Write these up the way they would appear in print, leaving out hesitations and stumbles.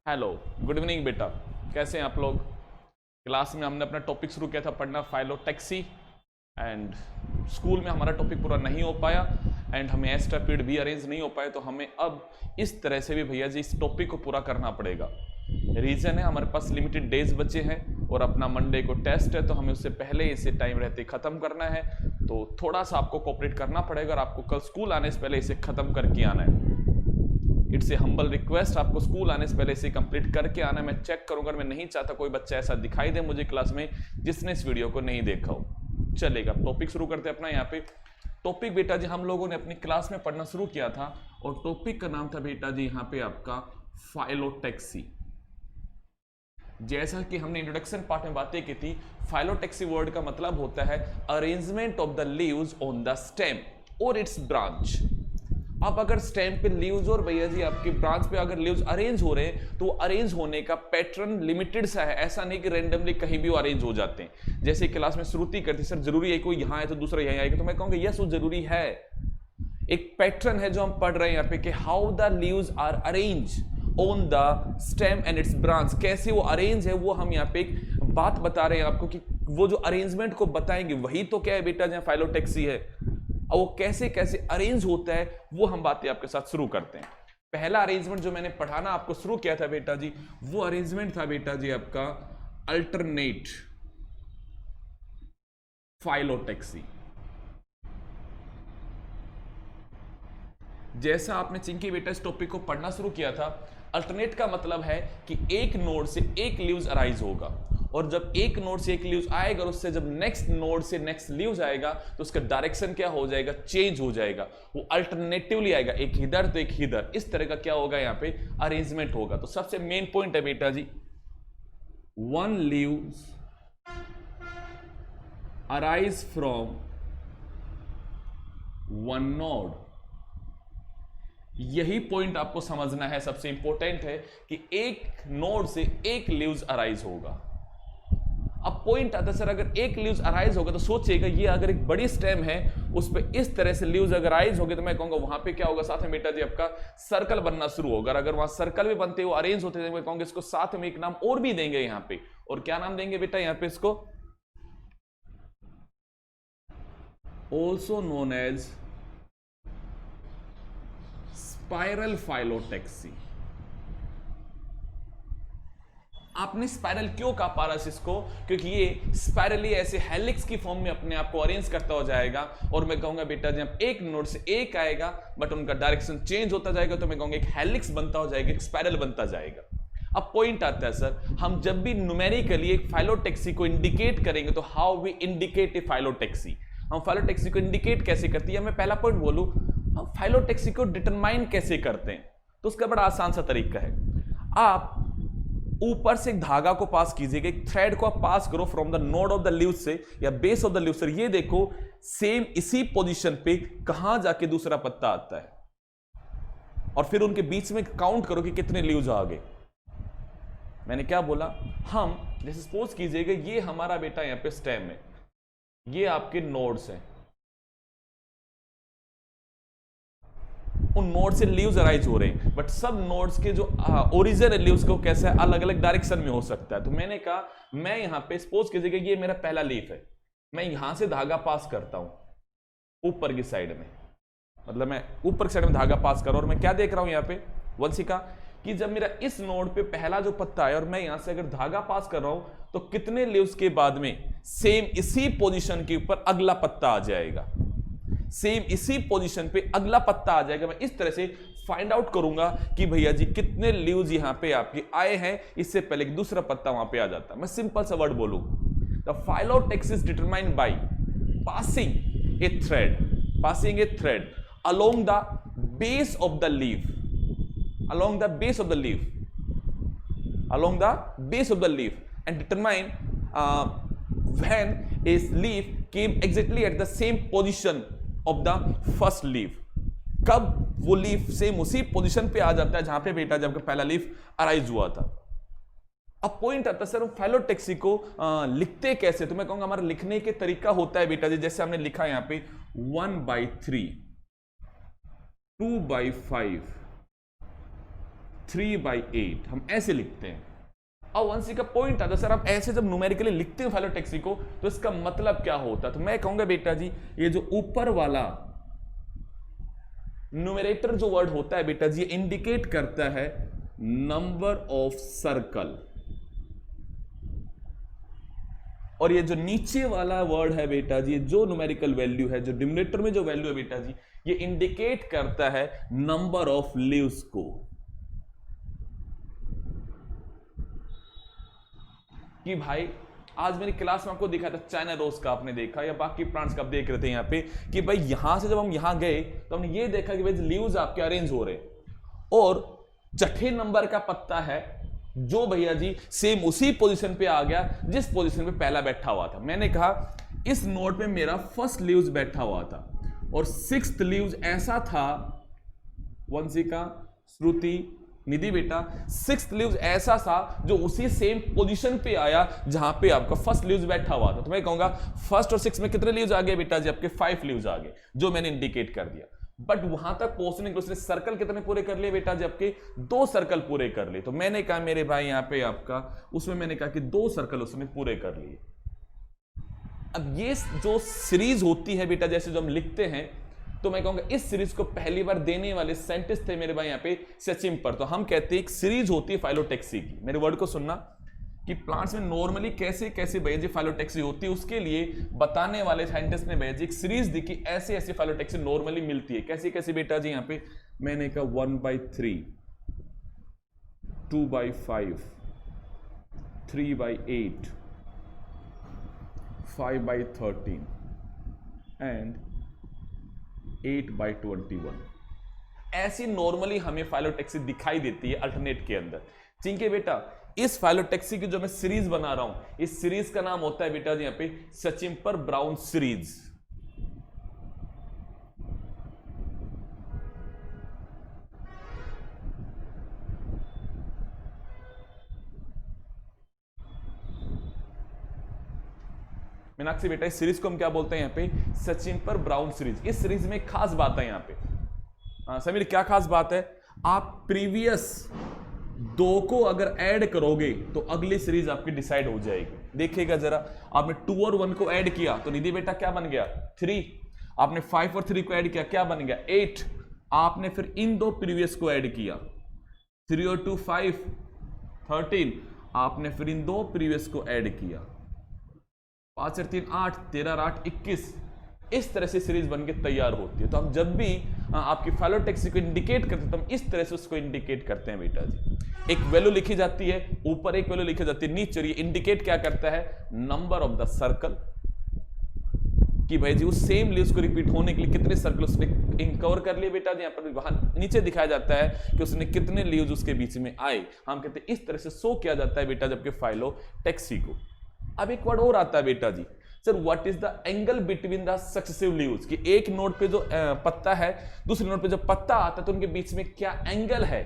Hello, good evening बेटा। कैसे हैं आप लोग? क्लास में हमने अपना टॉपिक शुरू किया था पढ़ना फाइलोटैक्सी एंड स्कूल में हमारा टॉपिक पूरा नहीं हो पाया एंड हमें एक्स्ट्रा पीरियड भी अरेंज नहीं हो पाए, तो हमें अब इस तरह से भी भैया जी इस टॉपिक को पूरा करना पड़ेगा। रीज़न है हमारे पास लिमिटेड डेज बचे हैं और अपना मंडे को टेस्ट है, तो हमें उससे पहले इसे टाइम रहते ख़त्म करना है। तो थोड़ा सा आपको कोऑपरेट करना पड़ेगा और आपको कल स्कूल आने से पहले इसे ख़त्म करके आना है। इट्स ए हम्बल रिक्वेस्ट, आपको स्कूल आने से पहले इसे कंप्लीट करके आना है। मैं चेक करूंगा, मैं नहीं चाहता कोई बच्चा ऐसा दिखाई दे मुझे क्लास में जिसने इस वीडियो को नहीं देखा हो। चलेगा, टॉपिक शुरू करते हैं अपना। यहाँ पे टॉपिक बेटा जी हम लोगों ने अपनी क्लास में पढ़ना शुरू किया था और टॉपिक का नाम था बेटा जी यहाँ पे आपका फाइलोटैक्सी। जैसा कि हमने इंट्रोडक्शन पार्ट में बातें की थी, फाइलोटैक्सी वर्ड का मतलब होता है arrangement of the leaves on the stem और इट्स ब्रांच। अब अगर स्टेम पे लीव्स और भैया जी आपकी ब्रांच पे अगर लीव्स अरेंज हो रहे हैं तो अरेंज होने का पैटर्न लिमिटेड सा है, ऐसा नहीं कि रैंडमली कहीं भी वो अरेंज हो जाते हैं। जैसे क्लास में श्रुति करती सर जरूरी है कोई यहाँ है तो दूसरा यहाँ आएगा, तो मैं कहूँगा यस वो जरूरी है। एक पैटर्न है जो हम पढ़ रहे हैं यहाँ पे कि how the leaves are arrange on the stem and its branch, कैसे वो अरेंज है वो हम यहाँ पे एक बात बता रहे हैं आपको कि वो जो अरेंजमेंट को बताएंगे वही तो क्या है बेटा जहाँ फाइलोटैक्सी है, और वो कैसे कैसे अरेंज होता है वो हम बातें आपके साथ शुरू करते हैं। पहला अरेंजमेंट जो मैंने पढ़ाना आपको शुरू किया था बेटा जी, वो अरेंजमेंट था बेटा जी आपका अल्टरनेट फाइलोटैक्सी। जैसा आपने चिंकी बेटा इस टॉपिक को पढ़ना शुरू किया था, अल्टरनेट का मतलब है कि एक नोड से एक लीव्स अराइज होगा, और जब एक नोड से एक लीव्स आएगा और उससे जब नेक्स्ट नोड से नेक्स्ट लीव्स आएगा तो उसका डायरेक्शन क्या हो जाएगा, चेंज हो जाएगा, वो अल्टरनेटिवली आएगा, एक इधर तो एक इधर, इस तरह का क्या होगा यहाँ पे अरेंजमेंट होगा। तो सबसे मेन पॉइंट है बेटा जी, one leaves arise from one node. यही पॉइंट आपको समझना है, सबसे इंपॉर्टेंट है कि एक नोड से एक लीव्स अराइज होगा। अब पॉइंट आता है सर अगर एक लीव्स अराइज होगा तो सोचिएगा ये अगर एक बड़ी स्टेम है उस पर इस तरह से लीव्स अगर अराइज होगे तो मैं कहूंगा वहां पे क्या होगा, साथ में बेटा जी आपका सर्कल बनना शुरू होगा। अगर वहां सर्कल भी बनते वो अरेंज होते हैं, मैं कहूंगा इसको साथ में एक नाम और भी देंगे यहाँ पे, और क्या नाम देंगे बेटा यहाँ पे इसको, also known as spiral phyllotaxy. आपने स्पाइरल क्यों कहा पारस को, क्योंकि ये स्पाइरली ऐसे हेलिक्स की फॉर्म में अपने आप को अरेंज करता हो जाएगा, और मैं कहूंगा बेटा जब एक नोड से एक आएगा बट उनका डायरेक्शन चेंज होता जाएगा तो मैं कहूंगा एक हेलिक्स बनता हो जाएगा, एक स्पाइरल बनता जाएगा। अब पॉइंट आता है सर, हम जब भी न्यूमेरिकली एक फाइलोटैक्सी को इंडिकेट करेंगे तो how we indicate a phyllotaxy, हम फाइलोटैक्सी को इंडिकेट कैसे करती है। मैं पहला पॉइंट बोलूं, हम फाइलोटैक्सी को डिटरमाइन कैसे करते हैं, तो उसका बड़ा आसान सा तरीका है। आप ऊपर से एक धागा को पास कीजिएगा, एक थ्रेड को आप पास करो from the node of the leave से या बेस ऑफ द लीव से, ये देखो सेम इसी पोजीशन पे कहां जाके दूसरा पत्ता आता है, और फिर उनके बीच में काउंट करो कि कितने लीव्स आ गए। मैंने क्या बोला, हम जैसे सपोज कीजिएगा ये हमारा बेटा यहां पे स्टेम है, ये आपके नोड्स हैं, उन नोड से लीव्स अराइज हो रहे हैं, बट सब नोड्स के जो ओरिजिन है लीव्स को कैसे अलग अलग डायरेक्शन में हो सकता है। तो मैंने कहा मैं यहां पे सपोज कीजिएगा ये मेरा पहला लीफ है, मैं यहां से धागा पास करता हूं ऊपर की साइड में, मतलब मैं ऊपर की साइड में धागा पास कर रहा हूं, और मैं क्या देख रहा हूं यहां पे वंशिका कि जब मेरा इस नोड पे पहला जो पत्ता है और मैं यहां से अगर धागा पास कर रहा हूं तो कितने लीव्स के बाद में सेम इसी पोजीशन के ऊपर अगला पत्ता आ जाएगा, सेम इसी पोजीशन पे अगला पत्ता आ जाएगा। मैं इस तरह से फाइंड आउट करूंगा कि भैया जी कितने लीव्स यहां पे आपके आए हैं, इससे पहले कि दूसरा पत्ता वहां पे आ जाता। मैं सिंपल सा वर्ड बोलूं, the phyllotaxy is determined by passing A thread along the base of the leaf, along the base of the leaf and determine when a leaf came exactly at the same position of the first leaf, कब वो leaf same उसी position पे आ जाता है जहां पे बेटा जब पहला लीफ अराइज हुआ था। अब पॉइंट आता है सर फाइलोटैक्सी को लिखते कैसे, तो मैं कहूंगा हमारा लिखने के तरीका होता है बेटा जी, जैसे हमने लिखा है यहां पे 1/3, 2/5, 3/8 हम ऐसे लिखते हैं। और वंसी का पॉइंट आता सर आप ऐसे जब न्यूमेरिकली लिखते हो फाइलोटैक्सी को तो इसका मतलब क्या होता है? तो मैं कहूंगा बेटा जी ये जो ऊपर वाला न्यूमरेटर जो वर्ड होता है बेटा जी इंडिकेट करता है नंबर ऑफ सर्कल, और ये जो नीचे वाला वर्ड है बेटा जी जो न्यूमेरिकल वैल्यू है, जो डिनोमिनेटर में जो वैल्यू है बेटा जी ये इंडिकेट करता है नंबर ऑफ लीव्स को। कि भाई आज मेरी क्लास में आपको दिखा था चाइना रोज का, आपने देखा या बाकी प्लांट्स का आप देख रहे थे यहाँ पे कि भाई यहां से जब हम यहां गए तो हमने ये देखा कि भाई लीव्स आपके अरेंज हो रहे, और छठे नंबर का पत्ता है जो भैया जी सेम उसी पोजीशन पे आ गया जिस पोजीशन पे पहला बैठा हुआ था। मैंने कहा इस नोट पे मेरा फर्स्ट लीव्स बैठा हुआ था और सिक्स्थ लीव्स ऐसा था, वंशिका, श्रुति, निधि बेटा, सिक्स्थ लीव्स ऐसा था जो उसी सेम पोजीशन पे आया जहां पे आपका फर्स्ट लीव्स बैठा हुआ था। तो मैं कहूंगा फर्स्ट और सिक्स में कितने लीव्स आ गए बेटा जी? आपके 5 लीव्स आ गए जो मैंने इंडिकेट कर दिया। बट वहां तक पहुंचने के उसने सर्कल कितने पूरे कर लिए बेटा जी? आपके 2 सर्कल पूरे कर लिए। तो मैंने कहा मेरे भाई यहां पे आपका उसमें मैंने कहा कि 2 सर्कल उसने पूरे कर लिए। अब ये जो सीरीज होती है बेटा जैसे जो हम लिखते हैं, तो मैं कहूंगा इस सीरीज को पहली बार देने वाले साइंटिस्ट थे मेरे भाई यहाँ पे सचिम्पर। तो हम कहते हैं एक सीरीज होती है फाइलोटैक्सी की। मेरे वर्ड को सुनना कि प्लांट्स में नॉर्मली कैसे कैसे भैया जी फाइलोटैक्सी होती है, उसके लिए बताने वाले साइंटिस्ट ने भैया जी एक सीरीज दी कि ऐसे ऐसे फाइलोटैक्सी नॉर्मली मिलती है। कैसी कैसी बेटा जी? यहाँ पे मैंने कहा 1/3, 2/5, 3/8, 5/13 एंड 8/21। ऐसी नॉर्मली हमें फाइलोटैक्सी दिखाई देती है अल्टरनेट के अंदर। ठीक है बेटा, इस फाइलोटैक्सी की जो मैं सीरीज बना रहा हूं इस सीरीज का नाम होता है बेटा जी यहाँ पे सचिम्पर ब्राउन सीरीज। मीनाक्षी बेटा इस सीरीज को हम क्या बोलते हैं यहाँ पे? सचिम्पर ब्राउन सीरीज। इस सीरीज में खास बात है यहाँ पे समीर, क्या खास बात है? आप प्रीवियस 2 को अगर ऐड करोगे तो अगली सीरीज आपकी डिसाइड हो जाएगी। देखिएगा जरा, आपने 2 और 1 को ऐड किया तो निधि बेटा क्या बन गया? 3। आपने 5 और 3 को ऐड किया, क्या बन गया? 8। आपने फिर इन 2 प्रीवियस को ऐड किया, 3 और 2 5, 13। आपने फिर इन 2 प्रीवियस को ऐड किया, 5 और 3 8, 13 और 8 21। इस तरह से सीरीज बनके तैयार होती है। तो हम जब भी आपकी फाइलोटैक्सी को इंडिकेट करते हैं तो हम इस तरह से उसको इंडिकेट करते हैं बेटा जी। एक वैल्यू लिखी जाती है, ऊपर एक वैल्यू लिखी जाती है, नीचे। ये इंडिकेट क्या करता है? नंबर ऑफ द सर्कल, कि भाई जी उस सेम लीव्स को रिपीट होने के लिए कितने सर्कल उसने कवर कर लिए बेटा जी। यहाँ पर वहां नीचे दिखाया जाता है कि उसने कितने लीव्स उसके बीच में आए। हम कहते हैं इस तरह से शो किया जाता है बेटा जबकि फाइलोटैक्सी को। अब एक वर्ड और आता है बेटा जी, sir what is the angle between the successive leaves, कि एक नोड पे जो पत्ता है दूसरे नोड पे जो पत्ता आता है तो उनके बीच में क्या एंगल है,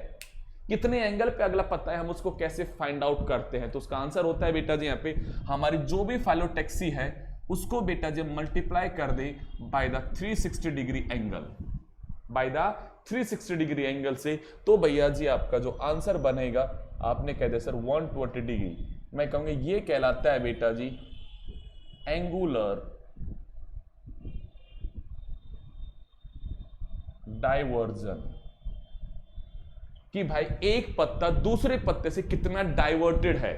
कितने एंगल पे अगला पत्ता है, हम उसको कैसे फाइंड आउट करते हैं? तो उसका आंसर होता है बेटा जी यहाँ पे हमारी जो भी फाइलोटैक्सी है उसको बेटा जी मल्टीप्लाई कर दे by the 360 degree angle, by the 360 degree angle से, तो भैया जी आपका जो आंसर बनेगा आपने कह दिया सर 120 डिग्री। मैं कहूंगा ये कहलाता है बेटा जी एंगुलर डाइवर्जन, कि भाई एक पत्ता दूसरे पत्ते से कितना डाइवर्टेड है।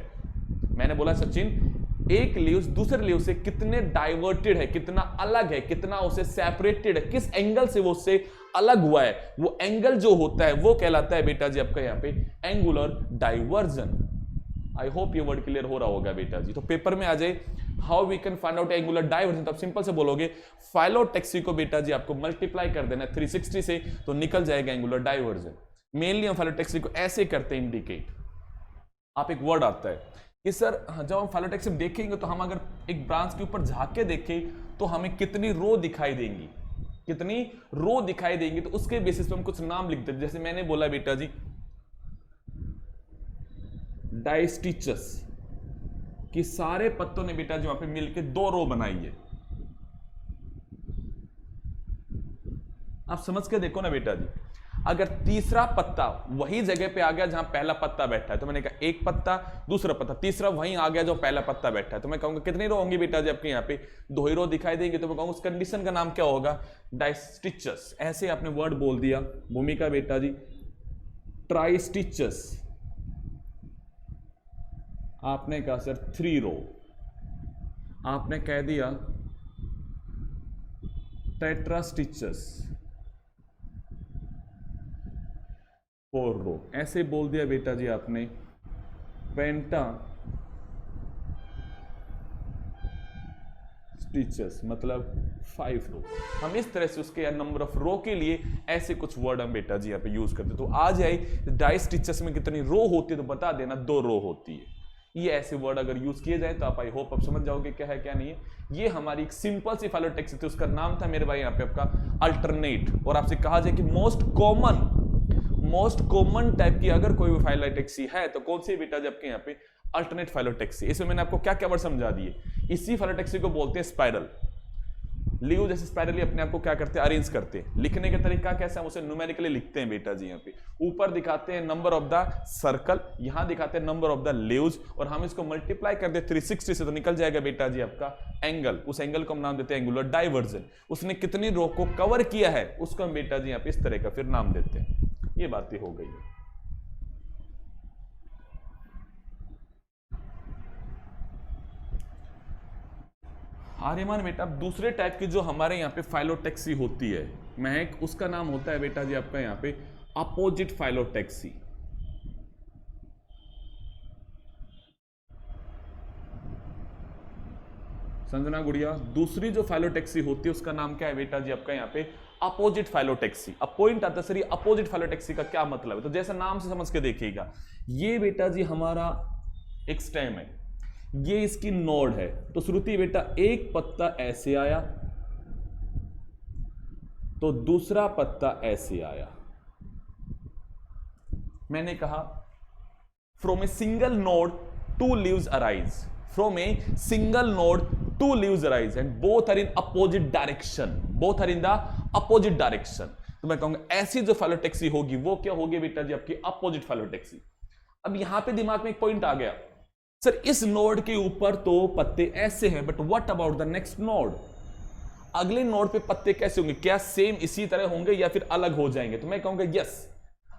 मैंने बोला सचिन एक लीव्स दूसरे लीव से कितने डाइवर्टेड है, कितना अलग है, कितना उसे सेपरेटेड है, किस एंगल से वो उससे अलग हुआ है, वो एंगल जो होता है वो कहलाता है बेटा जी आपका यहाँ पे एंगुलर डाइवर्जन। आई होप ये वर्ड क्लियर हो रहा होगा बेटा जी। तो पेपर में आ जाए how we can find out angular divergence, तो आप सिंपल से बोलोगे फाइलोटैक्सी को बेटा जी आपको मल्टीप्लाई कर देना 360 से तो निकल जाएगा एंगुलर डाइवर्जन। मेनली हम फाइलोटैक्सी को ऐसे करते हैं इंडिकेट। आप एक वर्ड आता है कि सर जब हम फाइलोटैक्सी देखेंगे तो हम अगर एक ब्रांच के ऊपर झांक के देखें तो हमें कितनी रो दिखाई देंगी, कितनी रो दिखाई देंगी, तो उसके बेसिस पे हम कुछ नाम लिखते हैं। जैसे मैंने बोला बेटा जी डायस्टिचस, कि सारे पत्तों ने बेटा जी वहां पे मिलके 2 रो बनाई है। आप समझ के देखो ना बेटा जी, अगर तीसरा पत्ता वही जगह पे आ गया जहां पहला पत्ता बैठा है, तो मैंने कहा एक पत्ता, दूसरा पत्ता, तीसरा वहीं आ गया जो पहला पत्ता बैठा है, तो मैं कहूंगा कितनी रो होंगी बेटा जी आपके यहाँ पे? 2 ही रो दिखाई देंगे। तो मैं कहूंगा उस कंडीशन का नाम क्या होगा? डाइस्टिचस। ऐसे आपने वर्ड बोल दिया। भूमिका बेटा जी ट्राइस्टिचस, आपने कहा सर 3 रो, आपने कह दिया टेट्रास्टिचस 4 रो, ऐसे बोल दिया बेटा जी आपने पेंटा स्टिचेस मतलब 5 रो। हम इस तरह से उसके नंबर ऑफ रो के लिए ऐसे कुछ वर्ड हम बेटा जी यहाँ पे यूज करते। तो आ जाए डाई स्टिचेस में कितनी रो होती है, तो बता देना 2 रो होती है। ये ऐसे वर्ड अगर यूज किए जाए तो आप आई होप आप समझ जाओगे क्या है क्या नहीं है। ये हमारी एक सिंपल सी फाइलोटैक्सी थी, उसका नाम था मेरे भाई यहाँ पे आपका अल्टरनेट। और आपसे कहा जाए कि मोस्ट कॉमन टाइप की अगर कोई फाइलोटैक्सी है तो कौन सी बेटा जी आपके यहाँ पे? Alternate phyllotaxy. इसमें मैंने आपको क्या क्या वर्ड समझा दिए। इसी फाइलोटैक्सी को बोलते हैं स्पाइरल। लीव जैसे स्पाइरली अपने आप को क्या करते हैं? अरेंज करते हैं। लिखने का तरीका कैसा है? उसे न्यूमेरिकली लिखते हैं बेटा जी। यहाँ पे ऊपर दिखाते हैं नंबर ऑफ द सर्कल, यहां दिखाते हैं नंबर ऑफ द लीव्स, और हम इसको मल्टीप्लाई कर दे 360 से, तो निकल जाएगा बेटा जी आपका एंगल। उस एंगल को हम नाम देते हैं एंगुलर डाइवर्जन। उसने कितनी रो को कवर किया है उसको हम बेटा जी यहाँ पे इस तरह का फिर नाम देते हैं। ये बातें हो गई है। आर्यमान बेटा अब दूसरे टाइप की जो हमारे यहाँ पे फाइलोटैक्सी होती है महक, उसका नाम होता है बेटा जी आपका यहाँ पे अपोजिट फाइलोटैक्सी। संजना गुड़िया, दूसरी जो फाइलोटैक्सी होती है उसका नाम क्या है बेटा जी आपका यहाँ पे? Opposite phyllotaxy. अब पॉइंट आता है सर ये अपोजिट फाइलोटैक्सी का क्या मतलब है? तो जैसा नाम से समझ के देखिएगा, ये बेटा जी हमारा एक स्टेम है, ये इसकी नोड है। तो श्रुति बेटा एक पत्ता ऐसे आया तो दूसरा पत्ता ऐसे आया। मैंने कहा from a single node 2 leaves arise, from a single node 2 leaves arise and both are in opposite direction, both are in the opposite direction. तो मैं कहूंगा ऐसी जो फाइलोटैक्सी होगी वो क्या होगी बेटा जी आपकी? Opposite phyllotaxy. अब यहां पे दिमाग में एक पॉइंट आ गया, सर इस नोड के ऊपर तो पत्ते ऐसे हैं, but what about the next node? अगले नोड पे पत्ते कैसे होंगे? क्या सेम इसी तरह होंगे या फिर अलग हो जाएंगे? तो मैं कहूंगा यस।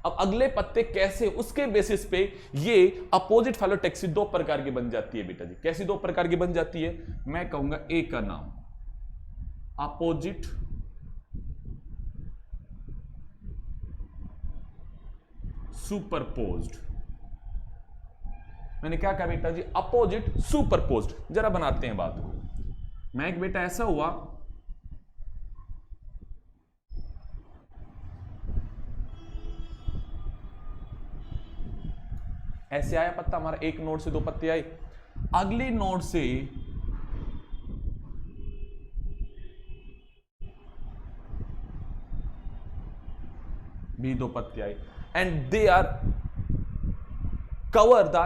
अब अगले पत्ते कैसे, उसके बेसिस पे ये अपोजिट फाइलोटैक्सी 2 प्रकार की बन जाती है बेटा जी। कैसी 2 प्रकार की बन जाती है? मैं कहूंगा एक का नाम अपोजिट सुपरपोज्ड। मैंने क्या कहा बेटा जी? Opposite superposed. जरा बनाते हैं बात को। मैं एक बेटा ऐसा हुआ, ऐसे आया पत्ता हमारा, एक नोड से 2 पत्ते आए, अगले नोड से भी 2 पत्ते आए and they are cover the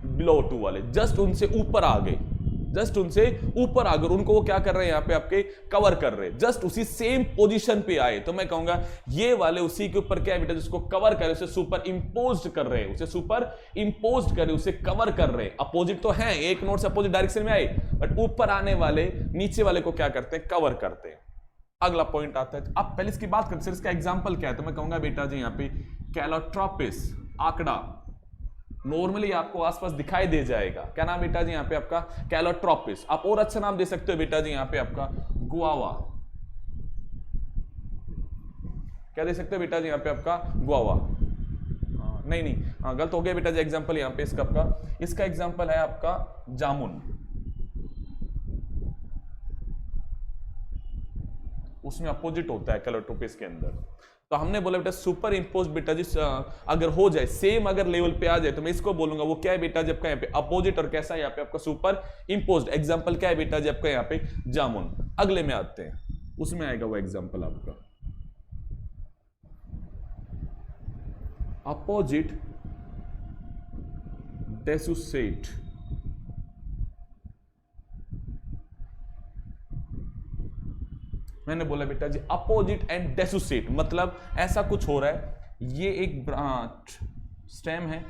below 2 वाले, जस्ट उनसे ऊपर आ गए, जस्ट उनसे ऊपर आ गए, उनको वो क्या कर रहे हैं? यहाँ पे आपके कवर कर रहे हैं, जस्ट उसी सेम पोजीशन पे आए। तो मैं कहूंगा ये वाले उसी के ऊपर क्या है बेटा? जिसको कवर करे उसे सुपर इंपोज्ड कर रहे हैं, उसे सुपर इंपोज्ड कर रहे, उसे कवर कर रहे हैं। अपोजिट तो है, एक नोड से अपोजिट डायरेक्शन में आए, बट ऊपर आने वाले नीचे वाले को क्या करते हैं? कवर करते हैं। अगला पॉइंट आता है, अब पहले इसकी बात करते हैं, इसका एग्जाम्पल क्या है? तो मैं कहूंगा बेटा जी यहाँ पे कैलोट्रोपिस आंकड़ा नॉर्मली आपको आसपास दिखाई दे जाएगा। क्या नाम बेटा जी यहाँ पे आपका? कैलोट्रोपिस। आप और अच्छा नाम दे सकते हो बेटा जी यहाँ पे आपका गुआवा। क्या दे सकते हो बेटा जी यहाँ पे आपका? गुआवा। नहीं, हाँ गलत हो गया बेटा जी एग्जाम्पल यहाँ पे इसका आपका, इसका एग्जाम्पल है आपका जामुन। उसमें अपोजिट होता है कैलोट्रोपिस के अंदर। तो हमने बोला बेटा सुपर इंपोज बेटा जी अगर हो जाए, सेम अगर लेवल पे आ जाए, तो मैं इसको बोलूंगा वो क्या है बेटा जी आपका यहाँ पे? अपोजिट। और कैसा है यहाँ पे आपका? Super imposed. एग्जांपल क्या है बेटा जी आपका यहाँ पे? जामुन। अगले में आते हैं, उसमें आएगा वो एग्जांपल आपका अपोजिट डेसुसेट। मैंने बोला बेटा जी अपोजिट एंड डेसुसेट, मतलब ऐसा कुछ हो रहा है ये एक ब्रांच स्टेम है,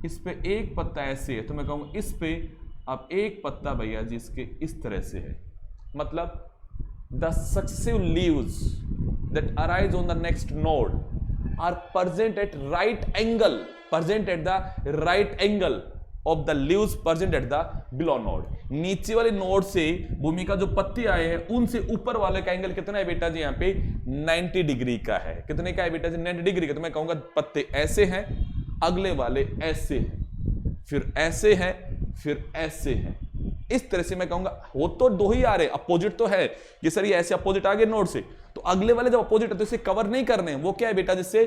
इस पे एक पत्ता ऐसे है, तो मैं कहूँगा इस पे अब एक पत्ता भैया जी इसके इस तरह से है, मतलब the successive leaves that arise on the next node are present at right angle, present at the right angle of the leaves present at the below node. नीचे वाले नोड से भूमि का जो पत्ती आए हैं उनसे ऊपर वाले का एंगल कितना है बेटा जी यहाँ पे 90 डिग्री का है। कितने का है बेटा जी 90 डिग्री का। तो मैं कहूंगा पत्ते ऐसे हैं, अगले वाले ऐसे हैं, फिर ऐसे हैं, फिर ऐसे हैं। इस तरह से मैं कहूंगा वो तो दो ही आ रहे, अपोजिट तो है ये सर, ये ऐसे अपोजिट आ गए नोड से, तो अगले वाले जब अपोजिट है तो इसे कवर नहीं करने, वो क्या है बेटा जिससे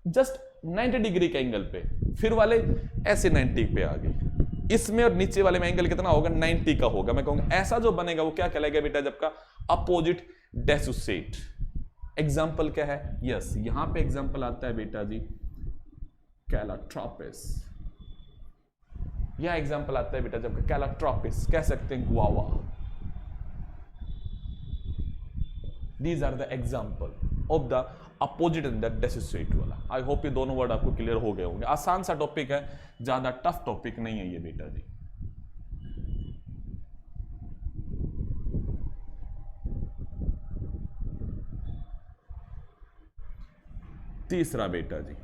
जस्ट 90 डिग्री के एंगल पे, फिर वाले ऐसे 90 पे आ गए। इसमें और नीचे वाले में एंगल कितना होगा 90 का होगा। मैं कहूंगा ऐसा जो बनेगा वो क्या कहलाएगा बेटा जब का अपोजिट डेसोसेट। एग्जाम्पल क्या है, यस यहां पे एग्जाम्पल आता है बेटा जी कैलाट्रोपिस, यह एग्जाम्पल आता है बेटा जब कैलाट्रोपिस, कह सकते हैं guava. These are the example of the opposite in the decussate वाला। आई होप ये दोनों वर्ड आपको क्लियर हो गए होंगे। आसान सा टॉपिक है, ज्यादा टफ टॉपिक नहीं है ये बेटा जी। तीसरा बेटा जी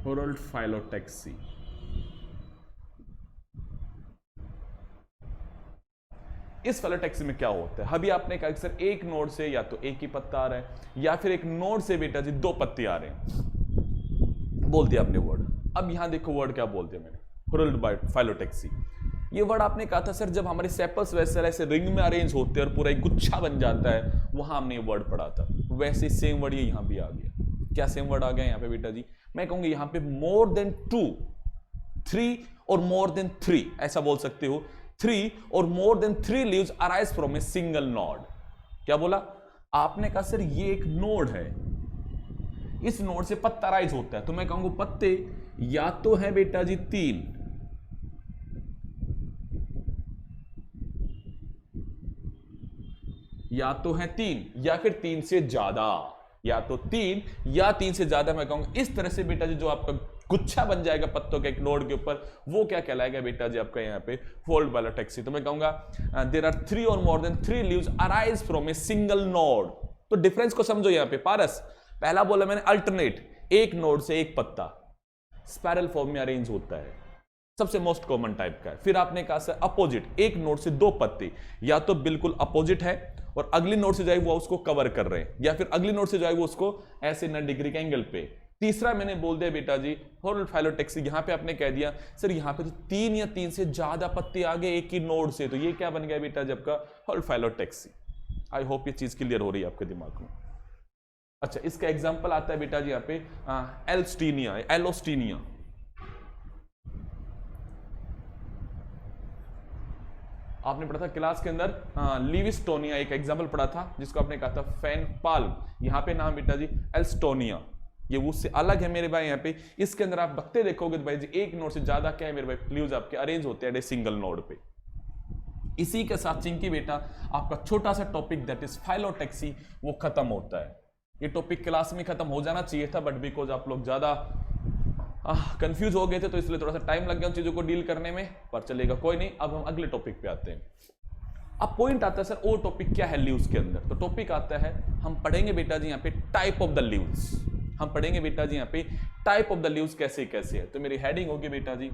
ओरल फाइलोटैक्सी। इस फाइलोटैक्सी में क्या होता है, अभी आपने कहा सर एक नोड से या तो एक ही पत्ता आ रहा है या फिर एक नोड से बेटा जी दो पत्ते आ रहे हैं, बोल दिया आपने वर्ड। अब यहां देखो वर्ड क्या बोलते हैं मैंने, ओरल फाइलोटैक्सी। ये वर्ड आपने कहा था सर जब हमारे सेपल्स वेसल ऐसे रिंग में अरेंज होते हैं और पूरा एक गुच्छा बन जाता है, वहां हमने ये वर्ड पढ़ा था। वैसे सेम वर्ड ये यहां भी आ गया। क्या सेम वर्ड आ गया यहां पे बेटा जी, मैं कहूंगा यहां पे मोर देन 2, 3 और मोर देन 3 ऐसा बोल सकते हो। 3 और more than 3 leaves arise from a single node. क्या बोला आपने कहा सर ये एक नोड है, इस नोड से पत्ता अराइज होता है, तो मैं कहूंगा पत्ते या तो है बेटा जी 3 या तो है 3 या फिर 3 से ज्यादा, या तो 3 या 3 से ज्यादा। मैं कहूंगा इस तरह से बेटा जी जो आपका गुच्छा बन जाएगा पत्तों के एक नोड के ऊपर, वो क्या कहलाएगा बेटा जी आपका यहाँ पे फोल्ड फाइलोटैक्सी। तो मैं कहूंगा देयर आर 3 और more than 3 leaves arise from a single node. तो डिफरेंस को समझो यहाँ पे पारस, पहला बोला मैंने अल्टरनेट, एक नोड से एक पत्ता स्पाइरल फॉर्म में अरेंज होता है, सबसे मोस्ट कॉमन टाइप का है। फिर आपने कहा सर अपोजिट, एक नोड से दो पत्ते, या तो बिल्कुल अपोजिट है और अगली नोड से जो है वो उसको कवर कर रहे हैं, या फिर अगली नोड से जो है वो उसको ऐसे 90 डिग्री के एंगल पे। तीसरा मैंने बोल दिया बेटा जी ओरल फाइलोटैक्सी। यहां पे आपने कह दिया सर यहां पे तो 3 या 3 से ज्यादा पत्ते आ गए एक ही नोड से, तो ये क्या बन गया बेटा जब का ओरल फाइलोटैक्सी। आई होप ये चीज क्लियर हो रही है आपके दिमाग में। अच्छा इसका एग्जाम्पल आता है बेटा जी यहाँ पे एल्स्टीनिया, एलोस्टीनिया। आपने पढ़ा था क्लास के अंदर लिविस्टोनिया, एक एग्जाम्पल पढ़ा था जिसको आपने कहा था फैन पाल्म, यहां पे नाम बेटा जी एल्स्टोनिया, ये उससे अलग है मेरे भाई। यहाँ पे इसके अंदर आप बकते देखोगे तो भाई जी एक नोड से ज्यादा क्या है मेरे भाई लीव्स आपके अरेंज होते हैं सिंगल नोड पे। इसी के साथ चिंकी बेटा आपका छोटा सा टॉपिक दैट इज फाइलोटैक्सी वो खत्म होता है। ये टॉपिक क्लास में खत्म हो जाना चाहिए था, बट बिकॉज आप लोग ज्यादा कंफ्यूज हो गए थे तो इसलिए थोड़ा सा टाइम लग गया उन चीजों को डील करने में, पर चलेगा कोई नहीं। अब हम अगले टॉपिक पे आते हैं। अब पॉइंट आता है सर वो टॉपिक क्या है लीव्स के अंदर, तो टॉपिक आता है हम पढ़ेंगे बेटा जी यहाँ पे टाइप ऑफ द लीव्स। हम पढ़ेंगे बेटा जी यहाँ पे टाइप ऑफ द लीव्स कैसे कैसे है। तो मेरी हेडिंग होगी बेटा जी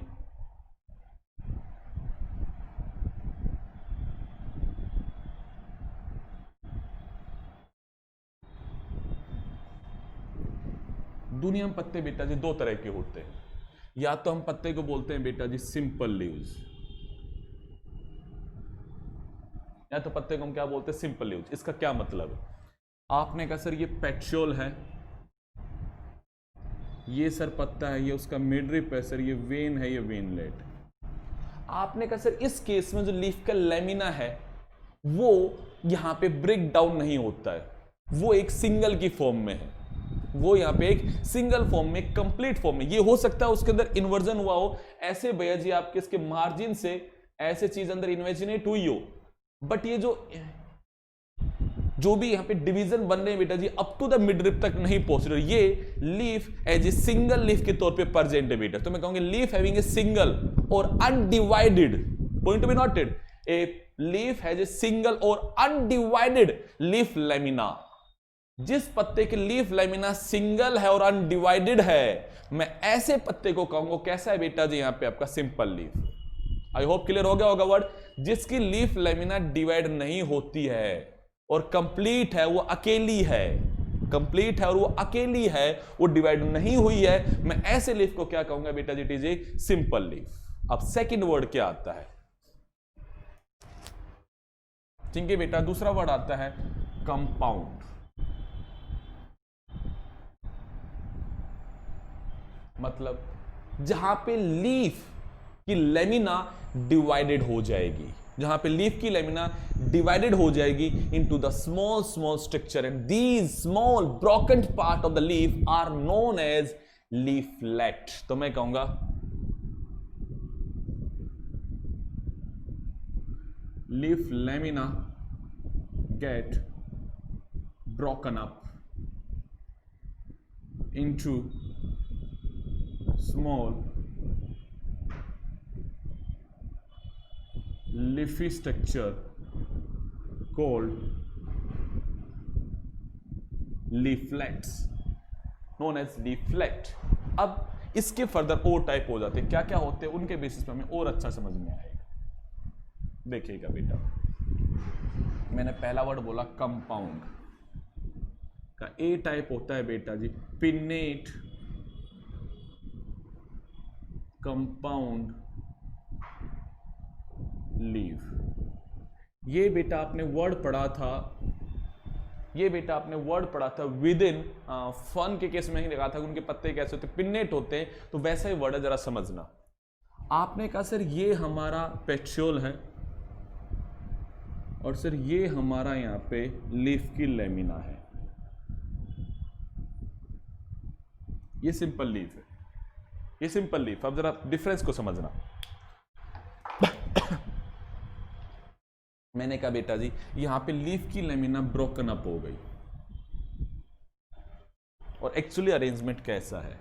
दुनिया में पत्ते बेटा जी दो तरह के होते हैं, या तो हम पत्ते को बोलते हैं बेटा जी सिंपल लीव्स, या तो पत्ते को हम क्या बोलते हैं सिंपल लीव्स। इसका क्या मतलब है, आपने कहा सर ये पेट्रियोल है, ये सर पत्ता है, ये उसका मिडरिप है, सर ये वेन है, ये वेनलेट। आपने कहा सर इस केस में जो लीफ का लेमिना है वो यहां पे ब्रेक डाउन नहीं होता है, वो एक सिंगल की फॉर्म में है, वो यहां पे एक सिंगल फॉर्म में कंप्लीट फॉर्म में। ये हो सकता है उसके अंदर इन्वर्जन हुआ हो, ऐसे भैया जी आपके इसके मार्जिन से ऐसे चीज अंदर इन्वेजिनेट हुई हो, बट ये जो जो भी यहाँ पे डिवीजन बन रहे हैं बेटा जी up to the mid rib तक नहीं पहुंच रहे, ये leaf as a single leaf के तौर पे प्रेजेंट है बेटा। तो मैं कहूंगा लीफ हैविंग ए सिंगल और undivided, point to be noted, a leaf has a single और अनडिवाइडेड लीफ लेमिना। जिस पत्ते के लीफ लेमिना सिंगल है और अनडिवाइडेड है, मैं ऐसे पत्ते को कहूंगा कैसा है बेटा जी यहाँ पे आपका simple leaf. I hope clear हो गया होगा वर्ड। जिसकी लीफ लेमिना डिवाइड नहीं होती है और कंप्लीट है, वो अकेली है, कंप्लीट है और वो अकेली है, वो डिवाइड नहीं हुई है, मैं ऐसे लीफ को क्या कहूंगा बेटा जी, it is a simple leaf. अब सेकंड वर्ड क्या आता है, ठीक है बेटा, दूसरा वर्ड आता है कंपाउंड। मतलब जहां पे लीफ की लेमिना डिवाइडेड हो जाएगी, जहां पे लीफ की लेमिना डिवाइडेड हो जाएगी into the small small structure, and these small broken part of the leaf are known as leaflet. तो मैं कहूंगा leaf lamina get broken up into small leafy structure called leaflets, known as leaflet। अब इसके further और type हो जाते हैं, क्या क्या होते हैं उनके बेसिस पे हमें और अच्छा समझ में आएगा। देखिएगा बेटा, मैंने पहला वर्ड बोला कंपाउंड का ए टाइप होता है बेटा जी पिन्नेट कंपाउंड लीफ। ये बेटा आपने वर्ड पढ़ा था, ये बेटा आपने वर्ड पढ़ा था विद इन फन के केस में ही लिखा था उनके पत्ते कैसे होते, पिन्नेट होते हैं, तो वैसा ही वर्ड है, जरा समझना। आपने कहा सर ये हमारा पेट्रियोल है और सर ये हमारा यहां पे लीफ की लेमिना है, ये सिंपल लीफ है, ये सिंपल लीफ। अब जरा डिफरेंस को समझना। मैंने कहा बेटा जी यहां पे लीफ की लेमिना ब्रोकन अप हो गई, और एक्चुअली अरेंजमेंट कैसा है,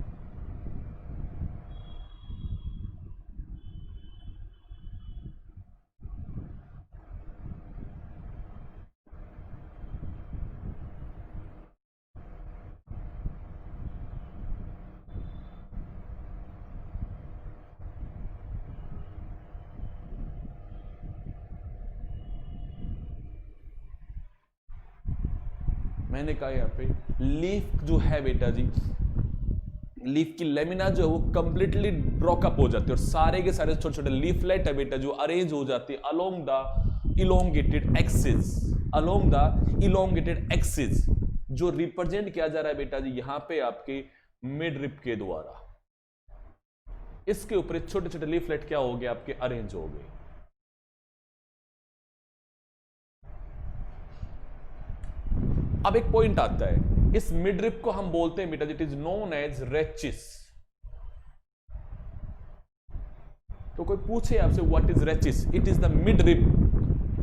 मैंने कहा यहाँ पे लीफ जो है बेटा जी, लीफ की लेमिना जो है वो कंप्लीटली ब्रोकअप हो जाती है, और सारे के सारे छोटे छोटे लीफलेट है बेटा जो अरेंज हो जाती है along the elongated axis, along the elongated axis, जो रिप्रेजेंट किया जा रहा है बेटा जी यहां पे आपके मिड रिप के द्वारा। इसके ऊपर छोटे छोटे लीफलेट क्या हो गए आपके अरेंज हो गए। अब एक पॉइंट आता है, इस मिड रिप को हम बोलते हैं बेटा it is known as rachis. तो कोई पूछे आपसे what is rachis, it is the mid rib,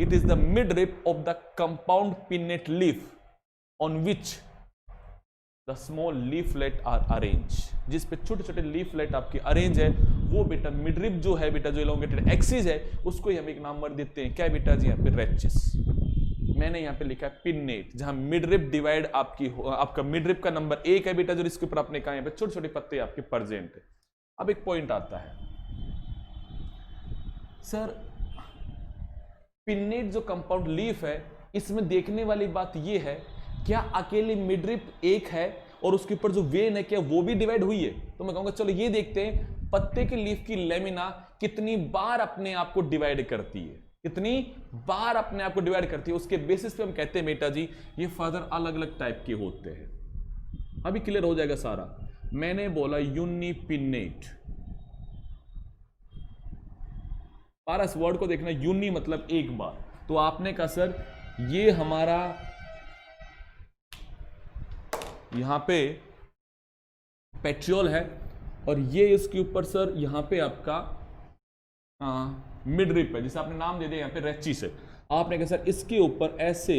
it is the mid rib of the compound pinnate leaf on which the small leaflet are arrange. जिस पे छोटे छोटे लीफलेट आपकी arrange है वो बेटा मिड रिप जो है बेटा, जो इलोंगेटेड एक्सिस है, उसको हम एक नाम देते हैं क्या बेटा जी यहाँ पे रेचिस। मैंने यहां पे लिखा है पिन्नेट, जहां मिड रिप डिवाइड आपका मिड रिप का नंबर 1 है बेटा, जो इसके ऊपर आपने कहा यहां पे छोटे छोटे पत्ते आपके प्रेजेंट है। अब एक पॉइंट आता है, सर पिन्नेट जो कंपाउंड लीफ है इसमें देखने वाली बात यह है क्या अकेले मिड रिप 1 है और उसके ऊपर जो वेन है क्या वो भी डिवाइड हुई है। तो मैं कहूंगा चलो ये देखते हैं पत्ते के लीफ की लेमिना कितनी बार अपने आप को डिवाइड करती है, कितनी बार अपने आप को डिवाइड करती है, उसके बेसिस पे हम कहते हैं बेटा जी ये फर्दर अलग अलग टाइप के होते हैं। अभी क्लियर हो जाएगा सारा। मैंने बोला यूनिपिन्नेट, पारा इस वर्ड को देखना, यूनि मतलब एक बार, तो आपने कहा सर ये हमारा यहां पे पेट्रियोल है और ये इसके ऊपर सर यहां पे आपका मिड रिप है, जिसे आपने नाम दे दिया यहाँ पे रेचिस है। आपने कहा सर इसके ऊपर ऐसे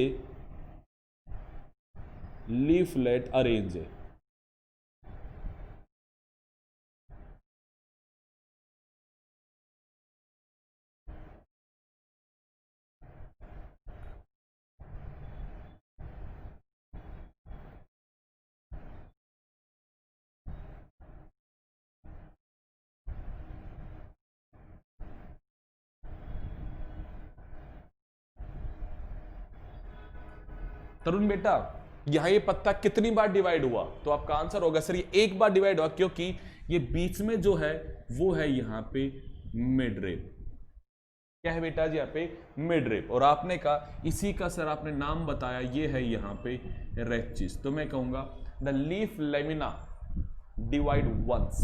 लीफलेट अरेंज है। तरुण बेटा यहां ये पत्ता कितनी बार डिवाइड हुआ? तो आपका आंसर होगा सर ये एक बार डिवाइड हुआ, क्योंकि ये बीच में जो है वो है यहां पे मिड रिब। क्या है बेटा जी? यहाँ पे मिड रिब। और आपने कहा इसी का सर आपने नाम बताया, ये है यहाँ पे रेचिस। तो मैं कहूंगा the leaf lamina divide once,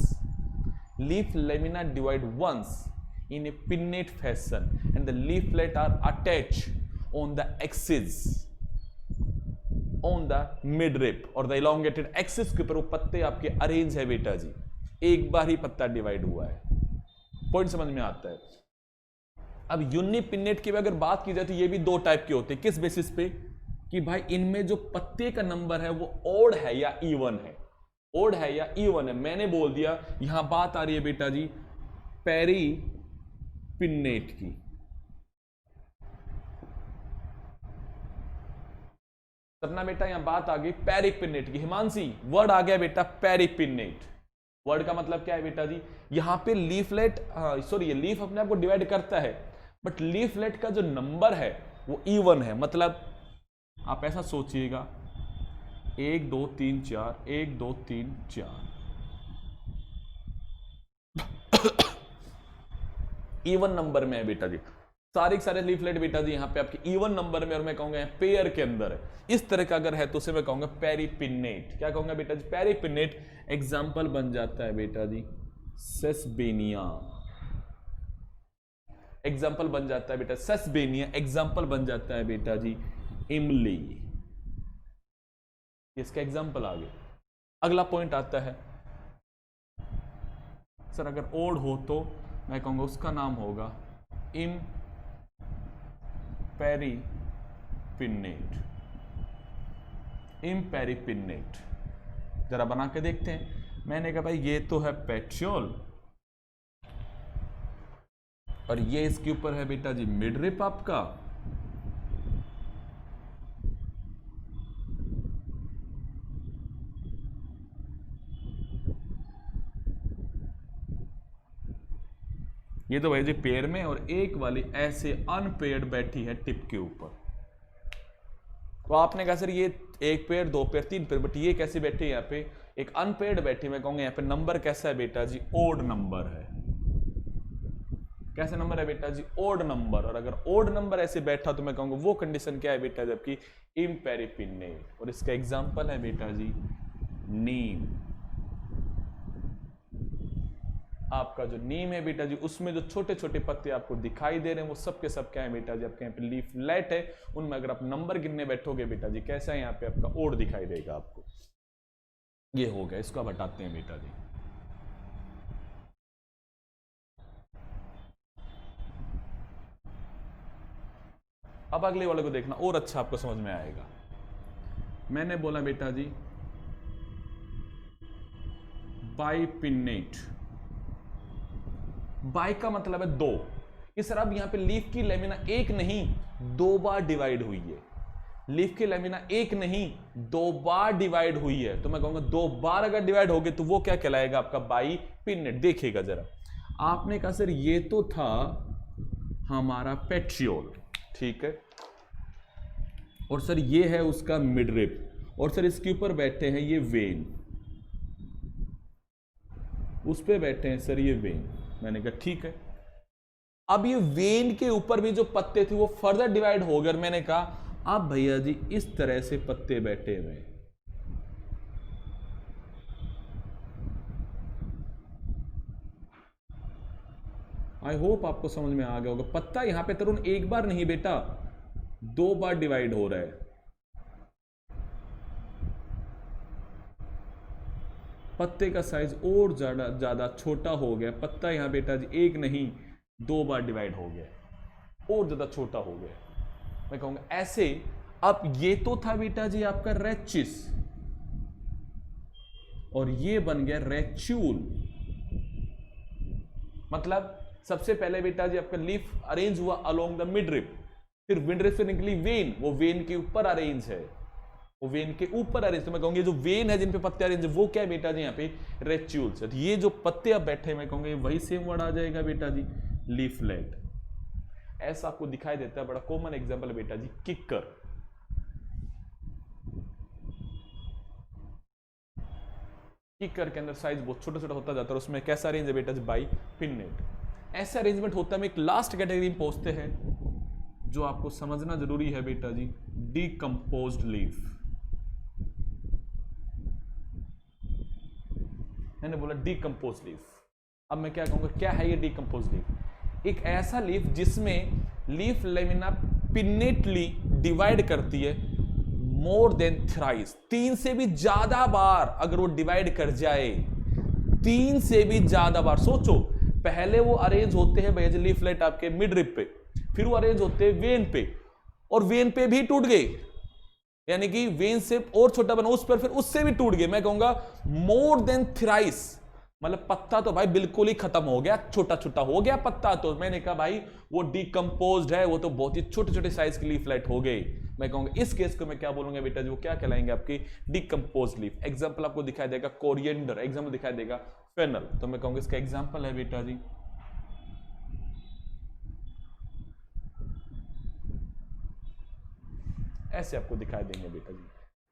leaf lamina divide once in a pinnate fashion and the leaflet are attached on the axis on the midrib और the elongated axis के ऊपर वो पत्ते आपके अरेंज है बेटा जी। एक बार ही पत्ता डिवाइड हुआ है। पॉइंट समझ में आता है? अब यूनिपिन्नेट की अगर बात की जाए तो ये भी दो टाइप के होते हैं। किस बेसिस पे? कि भाई इनमें जो पत्ते का नंबर है वो ओड है या इवन है, ओड है या इवन है। मैंने बोल दिया यहां बात आ रही है बेटा जी पेरी पिन्नेट की। सपना बेटा यहां बात आ गई पेरिपिन्नेट की। हिमांशी वर्ड आ गया बेटा पेरिपिन्नेट। वर्ड का मतलब क्या है बेटा जी? यहां पे लीफलेट, सॉरी ये लीफ अपने आप को डिवाइड करता है, बट लीफलेट का जो नंबर है वो इवन है। मतलब आप ऐसा सोचिएगा 1 2 3 4 1 2 3 4 इवन नंबर में है बेटा जी। सारे लीफलेट बेटा जी यहाँ पे आपके इवन नंबर में, और मैं कहूंगा पेयर के अंदर है। इस तरह का अगर है तो उसे मैं कहूंगा पेरिपिन्नेट। क्या कहूंगा बेटा जी? पेरिपिन्नेट। एग्जाम्पल बन जाता है बेटा जी सेसबेनिया, एग्जाम्पल बन जाता है बेटा सेसबेनिया, एग्जाम्पल बन जाता है बेटा जी इमली। इसका एग्जाम्पल आ गया। अगला पॉइंट आता है सर अगर ओड हो तो मैं कहूंगा उसका नाम होगा इम पेरिपिन्नेट, इम पेरिपिन्नेट। जरा बना के देखते हैं। मैंने कहा भाई ये तो है पेट्रियोल और ये इसके ऊपर है बेटा जी मिडरिप आपका, ये तो भाई जी पेयर में, और एक वाली ऐसे अनपेयर्ड बैठी है टिप के ऊपर। तो आपने कहा सर ये एक पेयर, दो पेयर, तीन पेयर, बट ये कैसे बैठी है यहाँ पे? एक अनपेयर्ड बैठी। मैं कहूंगा यहाँ पे नंबर कैसा है बेटा जी? ओड नंबर है। कैसे नंबर है बेटा जी? Odd number. और अगर ओड नंबर ऐसे बैठा तो मैं कहूंगा वो कंडीशन क्या है बेटा? जबकि इम्पेरिपिन्नेट। और इसका एग्जाम्पल है बेटा जी नीम। आपका जो नीम है बेटा जी उसमें जो छोटे छोटे पत्ते आपको दिखाई दे रहे हैं वो सब के सब क्या है बेटा जी? आपके यहाँ पे लीफलेट है। उनमें अगर आप नंबर गिनने बैठोगे बेटा जी कैसा है? यहाँ पे आपका ओड दिखाई देगा आपको। ये हो गया, इसको आप हटाते हैं बेटा जी। अब अगले वाले को देखना और अच्छा आपको समझ में आएगा। मैंने बोला बेटा जी बाइपिन्नेट। बाई का मतलब है दो। इस तरह अब यहां पे लीफ की लेमिना एक नहीं दो बार डिवाइड हुई है। लीफ की लेमिना एक नहीं दो बार डिवाइड हुई है। तो मैं कहूंगा दो बार अगर डिवाइड हो गए तो वो क्या कहलाएगा? आपका बाइपिन्नेट। देखिएगा जरा, आपने कहा सर ये तो था हमारा पेट्रियोल, ठीक है, और सर ये है उसका मिडरिप, और सर इसके ऊपर बैठे हैं ये वेन, उस पे बैठे हैं सर ये वेन। मैंने कहा ठीक है। अब ये वेन के ऊपर भी जो पत्ते थे वो फर्दर डिवाइड हो गए। मैंने कहा अब भैया जी इस तरह से पत्ते बैठे हुए, आई होप आपको समझ में आ गया होगा। पत्ता यहां पे तरुण एक बार नहीं बेटा दो बार डिवाइड हो रहा है। पत्ते का साइज और ज्यादा छोटा हो गया। पत्ता यहां बेटा जी एक नहीं दो बार डिवाइड हो गया और ज्यादा छोटा हो गया। मैं कहूंगा ऐसे अब ये तो था बेटा जी आपका रेचिस, और ये बन गया रेच्यूल। मतलब सबसे पहले बेटा जी आपका लीफ अरेंज हुआ अलोंग द मिडरिप, फिर मिडरिप से निकली वेन, वो वेन के ऊपर अरेंज है, वो वेन के ऊपर अरेंज। तो मैं कहूंगी जो वेन है जिन पे पत्ते अरेंज है वो क्या है बेटा जी यहाँ पे रेच्यूल्स है। ये जो पत्ते अब बैठे मैं कहूंगी वही सेम वर्ड आ जाएगा बेटा जी लीफलेट। ऐसा आपको दिखाई देता है, बड़ा कॉमन एग्जांपल है बेटा जी किकर। किकर के अंदर साइज बहुत छोटा छोटा होता जाता है, उसमें कैसा अरेंज है बेटा जी बाई पिन्नेट। ऐसा अरेंजमेंट होता है। हम एक लास्ट कैटेगरी में पहुंचते हैं जो आपको समझना जरूरी है बेटा जी, डीकंपोज्ड लीफ। मैंने बोला डीकंपोज्ड लीफ। अब मैं क्या कहूंगा, क्या है ये डीकंपोज्ड लीफ? एक ऐसा लीफ जिसमें लीफ लेमिना पिन्नेटली डिवाइड करती है मोर देन थ्राइस, 3 से भी ज्यादा बार अगर वो डिवाइड कर जाए, 3 से भी ज्यादा बार। सोचो पहले वो अरेंज होते हैं भैया लीफलेट आपके मिड रिप पे, फिर वो अरेंज होते हैं वेन पे, और वेन पे भी टूट गए, यानी कि वेन से और छोटा बना उस पर, फिर उससे भी टूट गए। मैं कहूंगा मोर देन थ्राइस, मतलब पत्ता तो भाई बिल्कुल ही खत्म हो गया, छोटा छोटा हो गया पत्ता। तो मैंने कहा भाई वो डिकम्पोज्ड है, वो तो बहुत ही छोटे छोटे साइज की लीफलेट हो गई। मैं कहूंगा इस केस को मैं क्या बोलूंगा बेटा जी, वो क्या कहलाएंगे आपकी डिकम्पोज्ड लीफ। एग्जांपल आपको दिखाई देगा कोरिएंडर, एग्जांपल दिखाई देगा फेनल, तो मैं कहूंगा इसका एग्जांपल है बेटा जी ऐसे आपको दिखाई देंगे बेटा जी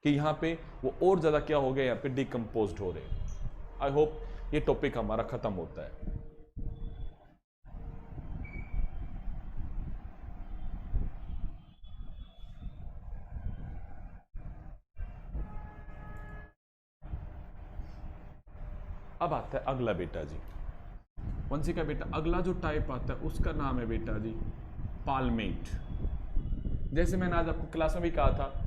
कि यहां पे वो और ज्यादा क्या हो गया, यहां पे डिकम्पोज्ड हो रहे हैं। आई होप ये टॉपिक हमारा खत्म होता है। अब आता है अगला बेटा जी, वंशी का बेटा अगला जो टाइप आता है उसका नाम है बेटा जी पाल्मेट। जैसे मैंने आज आपको क्लास में भी कहा था,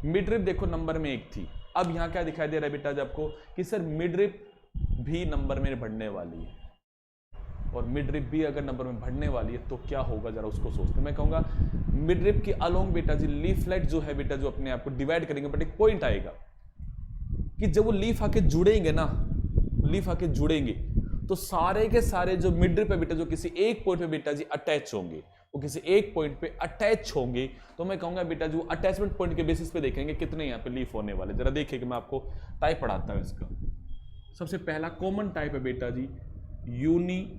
मिडरिप देखो नंबर में 1 थी। अब यहां क्या दिखाई दे रहा है बेटा जी आपको कि सर मिडरिप भी नंबर में बढ़ने वाली है, और मिडरिप भी अगर नंबर में बढ़ने वाली है तो क्या होगा जरा उसको सोचते। मैं कहूंगा मिडरिप की अलोंग बेटा जी लीफलेट जो है बेटा जो अपने आप को डिवाइड करेंगे, बट एक पॉइंट आएगा कि जब वो लीफ आके जुड़ेंगे ना, लीफ आके जुड़ेंगे तो सारे के सारे जो मिडरिप है बेटा जो किसी एक पॉइंट पे बेटा जी अटैच होंगे, वो किसी एक पॉइंट पे अटैच होंगे। तो मैं कहूंगा बेटा जो अटैचमेंट पॉइंट के बेसिस पे देखेंगे कितने यहाँ पे लीफ होने वाले। जरा देखिए कि मैं आपको टाइप पढ़ाता हूं इसका। सबसे पहला कॉमन टाइप है बेटा जी यूनिफोलियोलेट।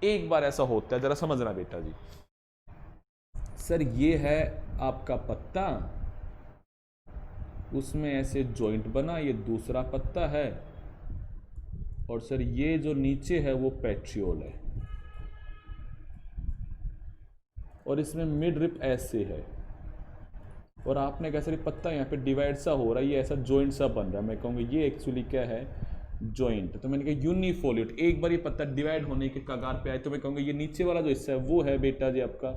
एक बार ऐसा होता है, जरा समझना बेटा जी। सर ये है आपका पत्ता, उसमें ऐसे जॉइंट बना, ये दूसरा पत्ता है, और सर ये जो नीचे है वो पेट्रियोल है, और इसमें मिड रिप ऐसे है, और आपने कहा सर पत्ता यहाँ पे डिवाइड सा हो रहा है, ये ऐसा जॉइंट सा बन रहा है। मैं कहूँगा ये एक्चुअली क्या है, जॉइंट। तो मैंने कहा यूनिफोलिएट। एक बार ये पत्ता डिवाइड होने के कगार पे आए तो मैं कहूँगा ये नीचे वाला जो हिस्सा है वो है बेटा जी आपका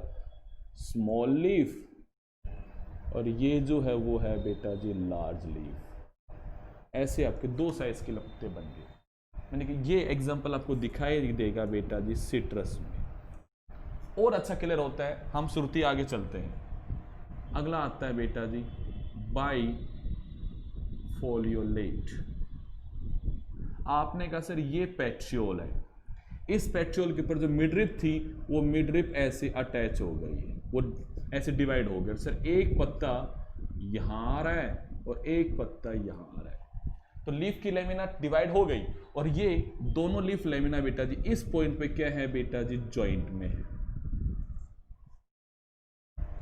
स्मॉल लीफ, और ये जो है वो है बेटा जी लार्ज लीफ। ऐसे आपके 2 साइज के पत्ते बन गए। मैंने कहा ये एग्जांपल आपको दिखाई देगा बेटा जी सिट्रस में, और अच्छा क्लियर होता है। हम श्रुति आगे चलते हैं। अगला आता है बेटा जी बाइफोलियोलेट। आपने कहा सर ये पेट्रियोल है, इस पेट्रियोल के ऊपर जो मिडरिप थी वो मिडरिप ऐसे अटैच हो गई है, वो ऐसे डिवाइड हो गया। सर एक पत्ता यहां आ रहा है और एक पत्ता यहां आ रहा है, तो लीफ की लेमिना डिवाइड हो गई, और ये दोनों लीफ लेमिना बेटा जी इस पॉइंट पे क्या है बेटा जी जॉइंट में है,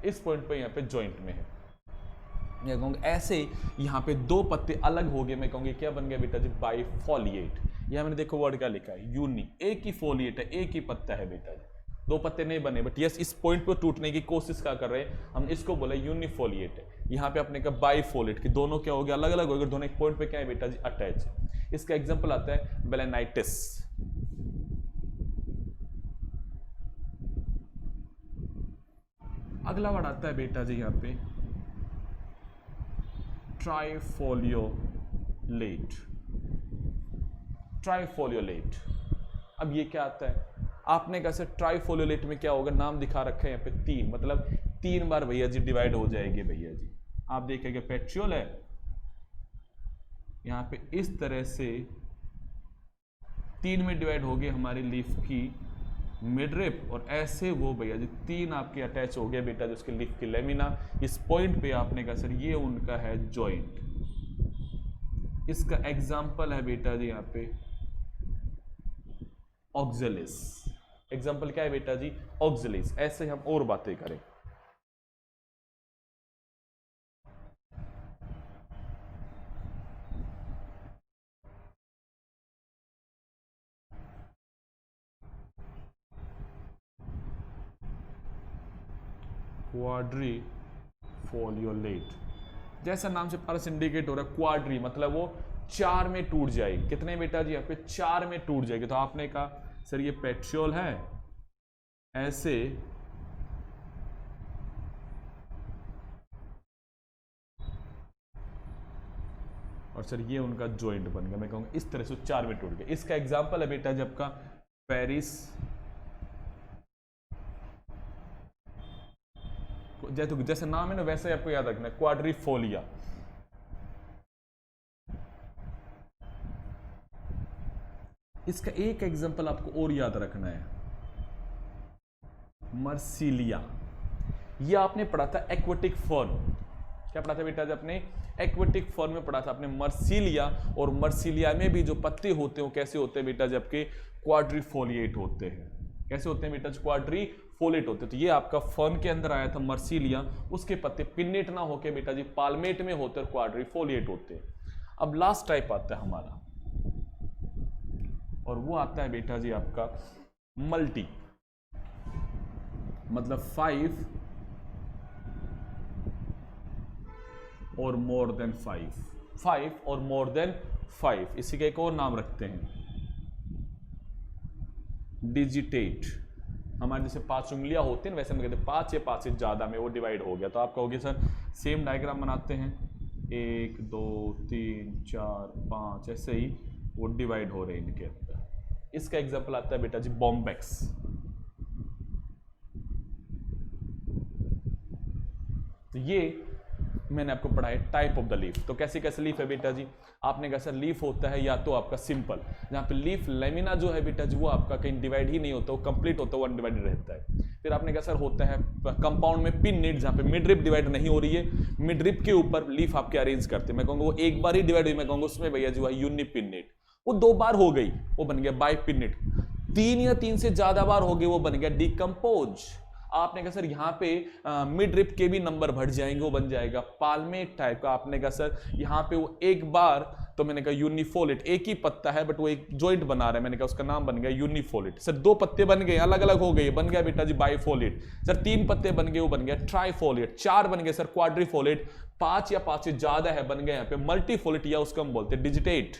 इस पॉइंट पे यहां पे जॉइंट में है। मैं कहूंगा ऐसे यहां पे 2 पत्ते अलग हो गए। मैं कहूंगा क्या बन गया बेटा जी बाइफोलिएट। यहां मैंने देखो वर्ड क्या लिखा है यूनि, एक ही फोलिएट है, एक ही पत्ता है बेटा जी, 2 पत्ते नहीं बने, बट यस इस पॉइंट पे टूटने की कोशिश क्या कर रहे हैं हम, इसको बोला यूनिफोलिएट है। यहां पे अपने का बाइफोलिएट कि दोनों क्या हो गया अलग अलग हो गए, दोनों एक पॉइंट पे क्या है बेटा जी अटैच। इसका एग्जांपल आता है बेलेनाइटिस। अगला वर्ड आता है बेटा जी यहां पे ट्राइफोलियोलेट। ट्राइफोलियोलेट, अब ये क्या आता है, आपने कैसे ट्राइफोलियोलेट में क्या होगा, नाम दिखा रखा है यहाँ पे 3, मतलब 3 बार भैया जी डिवाइड हो जाएगी भैया जी। आप देखेंगे पेट्रियोल है यहाँ पे इस तरह से 3 में डिवाइड हो गए हमारी लीफ की मिडरिप, और ऐसे वो भैया जी 3 आपके अटैच हो गया बेटा जो उसके लीफ की लेमिना। इस पॉइंट पे आपने कहा सर ये उनका है जॉइंट। इसका एग्जाम्पल है बेटा जी यहाँ पे ऑक्जेलिस। एग्जाम्पल क्या है बेटा जी, ऑक्जेलिस। ऐसे हम और बातें करें, क्वाड्रीफोलियोलेट, जैसा नाम से पारस इंडिकेट हो रहा है क्वाड्री, मतलब वो 4 में टूट जाएगी। कितने बेटा जी यहाँ पे 4 में टूट जाएगी। तो आपने कहा सर ये पेट्रियोल है ऐसे, और सर ये उनका जॉइंट बन गया। मैं कहूँगा इस तरह से 4 में टूट गया। इसका एग्जाम्पल है बेटा जब का पेरिस, जैसे नाम है ना वैसे आपको याद रखना है क्वाड्रीफोलिया। इसका एक एग्जाम्पल आपको और याद रखना है, मर्सिलिया। ये आपने पढ़ा था एक्वेटिक फर्न। क्या पढ़ा था बेटा जब आपने एक्वेटिक फर्न में पढ़ा था आपने मर्सिलिया, और मर्सिलिया में भी जो पत्ते होते हैं वो कैसे होते हैं बेटा, जबकि क्वाड्रीफोलिएट होते हैं। कैसे होते हैं बेटा, क्वाड्रीफोलिएट होते हैं। तो ये आपका फर्न के अंदर आया था मर्सिलिया, उसके पत्ते पिन्नेट ना होके बेटा जी पाल्मेट में होते हैं, क्वाड्रीफोलिएट होते हैं। अब लास्ट टाइप आता है हमारा, और वो आता है बेटा जी आपका मल्टी, मतलब 5 और मोर देन 5 और मोर देन 5। इसी का एक और नाम रखते हैं डिजिटेट। हमारे जैसे 5 उंगलियां होती हैं वैसे हम कहते हैं 5 या 5 से ज्यादा में वो डिवाइड हो गया। तो आप कहोगे सर सेम डायग्राम बनाते हैं, 1 2 3 4 5 ऐसे ही वो डिवाइड हो रहे हैं इनके अंदर। इसका एग्जांपल आता है बेटा जी बॉम्बैक्स। तो ये मैंने आपको पढ़ाया टाइप ऑफ द लीफ। तो कैसे कैसे लीफ है बेटा जी, आपने कहा सर लीफ होता है या तो आपका सिंपल, जहां पे लीफ लेमिना जो है बेटा जी वो आपका कहीं डिवाइड ही नहीं होता, वो कंप्लीट होता है, वो अनडिवाइडेड रहता है। फिर आपने कहा सर होता है कंपाउंड में पिन्नेट, जहां पे मिड रिप डिवाइड नहीं हो रही है, मिड रिप के ऊपर लीफ आपके अरेंज करते हैं। मैं कहूंगा वो एक बार ही डिवाइड हुई, मैं कहूंगा उसमें भैया जी हुआ यूनिपिन्नेट। वो 2 बार हो गई, वो बन गया बाइपिन्नेट। 3 या 3 से ज्यादा बार हो गई, वो बन गया डिकम्पोज। आपने कहा सर यहाँ पे मिड रिप के भी नंबर बढ़ जाएंगे, वो बन जाएगा पाल्मेट टाइप का। आपने कहा सर यहाँ पे वो एक बार, तो मैंने कहा यूनिफोलेट, एक ही पत्ता है बट वो एक जॉइंट बना रहा है, मैंने कहा उसका नाम बन गया यूनिफोलेट। सर 2 पत्ते बन गए अलग अलग हो गए, बन गया बेटा जी बाइफोलेट। सर 3 पत्ते बन गए, वो बन गया ट्राइफोलेट। 4 बन गए सर क्वाड्रीफोलेट। 5 या 5 से ज्यादा है, बन गया यहाँ पे मल्टीफोलेट, या उसको हम बोलते हैं डिजिटेट।